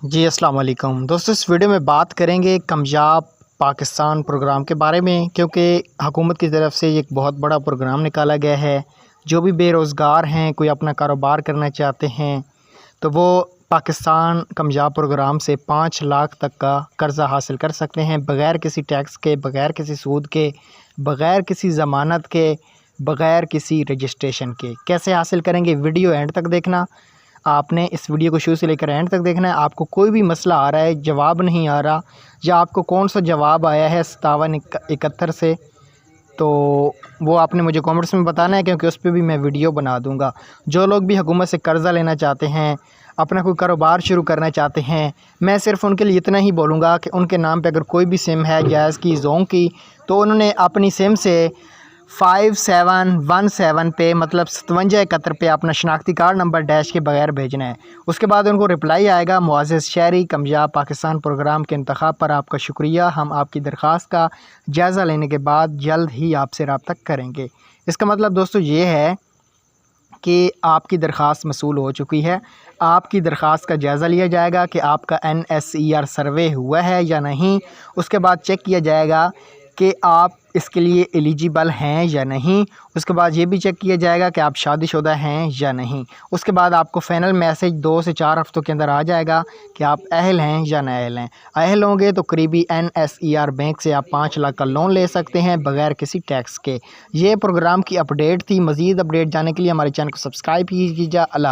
जी अस्सलाम वालेकुम दोस्तों, इस वीडियो में बात करेंगे कामयाब पाकिस्तान प्रोग्राम के बारे में, क्योंकि हुकूमत की तरफ से एक बहुत बड़ा प्रोग्राम निकाला गया है। जो भी बेरोज़गार हैं, कोई अपना कारोबार करना चाहते हैं, तो वो पाकिस्तान कामयाब प्रोग्राम से 5 लाख तक का कर्ज़ा हासिल कर सकते हैं, बग़ैर किसी टैक्स के, बग़ैर किसी सूद के, बग़ैर किसी ज़मानत के, बग़ैर किसी रजिस्ट्रेशन के। कैसे हासिल करेंगे, वीडियो एंड तक देखना। आपने इस वीडियो को शुरू से लेकर एंड तक देखना है। आपको कोई भी मसला आ रहा है, जवाब नहीं आ रहा, या आपको कौन सा जवाब आया है 5771 से, तो वो आपने मुझे कमेंट्स में बताना है, क्योंकि उस पर भी मैं वीडियो बना दूंगा। जो लोग भी हुकूमत से कर्ज़ा लेना चाहते हैं, अपना कोई कारोबार शुरू करना चाहते हैं, मैं सिर्फ़ उनके लिए इतना ही बोलूँगा कि उनके नाम पे अगर कोई भी सिम है, जायज़ की, जोंग की, तो उन्होंने अपनी सिम से 5717 पे, मतलब 5771 पे अपना शनाख्ती कार्ड नंबर डैश के बगैर भेजना है। उसके बाद उनको रिप्लाई आएगा, मुअज़्ज़ज़ शहरी कामयाब पाकिस्तान प्रोग्राम के इंतखाब पर आपका शुक्रिया, हम आपकी दरख्वास्त का जायज़ा लेने के बाद जल्द ही आपसे रब्ता करेंगे। इसका मतलब दोस्तों ये है कि आपकी दरख्वास्त मसूल हो चुकी है। आपकी दरख्वास्त का जायज़ा लिया जाएगा कि आपका NSER सर्वे हुआ है या नहीं। उसके बाद चेक किया जाएगा कि आप इसके लिए एलिजिबल हैं या नहीं। उसके बाद ये भी चेक किया जाएगा कि आप शादीशुदा हैं या नहीं। उसके बाद आपको फ़ाइनल मैसेज 2 से 4 हफ़्तों के अंदर आ जाएगा कि आप अहल हैं या नाअहल हैं। अहल होंगे तो करीबी NSER बैंक से आप 5 लाख का लोन ले सकते हैं बग़ैर किसी टैक्स के। ये प्रोग्राम की अपडेट थी। मज़ीद अपडेट जानने के लिए हमारे चैनल को सब्सक्राइब कीजिए। अल्लाह।